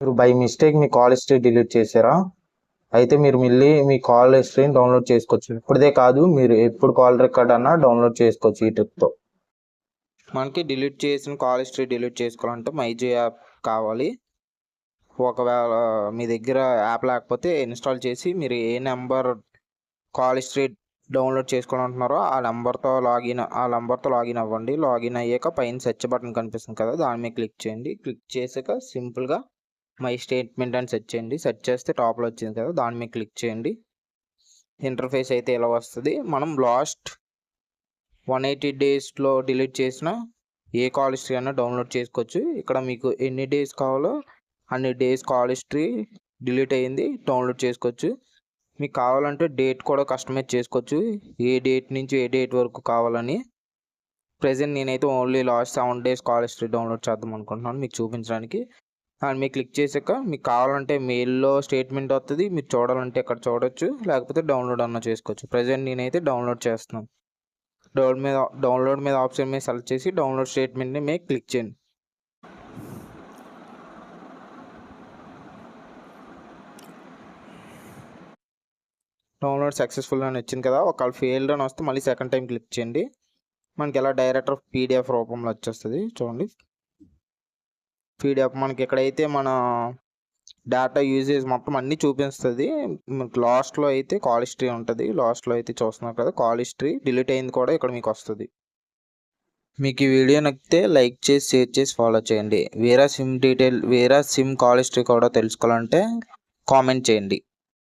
మీరు by mistake me call history delete చేశారా? అయితే మీరు మళ్ళీ మీ కాల్ హిస్టరీని డౌన్లోడ్ చేసుకోవచ్చు. ఇప్పుడే కాదు, మీరు ఎప్పుడు కాల్ రికార్డ్ అన్నా డౌన్లోడ్ చేసుకోవచ్చు ఈ ట్రిక్తో. మనకి డిలీట్ చేసిన కాల్ హిస్టరీ డిలీట్ చేసుకోవాలంటే మైజియో యాప్ కావాలి. ఒకవేళ మీ దగ్గర యాప్ లేకపోతే ఇన్స్టాల్ చేసి మీరు ఏ నెంబర్ కాల్ హిస్టరీ డౌన్లోడ్ చేసుకోవాలంటున్నారో ఆ నెంబర్తో లాగిన్ అవ్వండి. లాగిన్ అయ్యాక పైన సెర్చ్ బటన్ కనిపిస్తుంది కదా, దాని మీద క్లిక్ చేయండి. క్లిక్ చేసాక సింపుల్గా మై స్టేట్మెంట్ అని సెర్చ్ చేయండి. సెర్చ్ చేస్తే టాప్లో వచ్చింది కదా, దాని మీద క్లిక్ చేయండి. ఇంటర్ఫేస్ అయితే ఇలా వస్తుంది. మనం లాస్ట్ 180 డేస్లో డిలీట్ చేసిన ఏ కాల్ హిస్టరీ అయినా డౌన్లోడ్ చేసుకోవచ్చు. ఇక్కడ మీకు ఎన్ని డేస్ కావాలో అన్ని డేస్ కాల్ హిస్టరీ డిలీట్ అయ్యింది డౌన్లోడ్ చేసుకోవచ్చు. మీకు కావాలంటే డేట్ కూడా కస్టమైజ్ చేసుకోవచ్చు, ఏ డేట్ నుంచి ఏ డేట్ వరకు కావాలని. ప్రెజెంట్ నేనైతే only last 7 days call history download చేద్దాం అనుకుంటున్నాను మీకు చూపించడానికి. దాన్ని మీరు క్లిక్ చేసాక మీకు కావాలంటే మెయిల్లో స్టేట్మెంట్ వస్తుంది, మీరు చూడాలంటే ఇక్కడ చూడొచ్చు, లేకపోతే డౌన్లోడ్ అన్న చేసుకోవచ్చు. ప్రెజెంట్ నేనైతే డౌన్లోడ్ చేస్తున్నాను. డౌన్లోడ్ మీద ఆప్షన్ మీద సెలెక్ట్ చేసి డౌన్లోడ్ స్టేట్మెంట్ని మీద క్లిక్ చేయండి. డౌన్లోడ్ సక్సెస్ఫుల్ అని వచ్చింది కదా, ఒకవేళ ఫెయిల్డ్ అని వస్తే మళ్ళీ సెకండ్ టైం క్లిక్ చేయండి. మనకి ఎలా డైరెక్ట్ పీడిఎఫ్ రూపంలో వచ్చేస్తుంది చూడండి. పీడిఎఫ్ మనకి ఎక్కడైతే మన డేటా యూజేజ్ మొత్తం అన్నీ చూపిస్తుంది. మీకు లాస్ట్లో అయితే కాల్ హిస్టరీ ఉంటుంది. లాస్ట్లో అయితే చూస్తున్నారు కదా, కాల్ హిస్టరీ డిలీట్ అయింది కూడా ఇక్కడ మీకు వస్తుంది. మీకు ఈ వీడియో నచ్చితే లైక్ చేసి షేర్ చేసి ఫాలో చేయండి. వేరే సిమ్ కాల్ హిస్టరీ కూడా తెలుసుకోవాలంటే కామెంట్ చేయండి.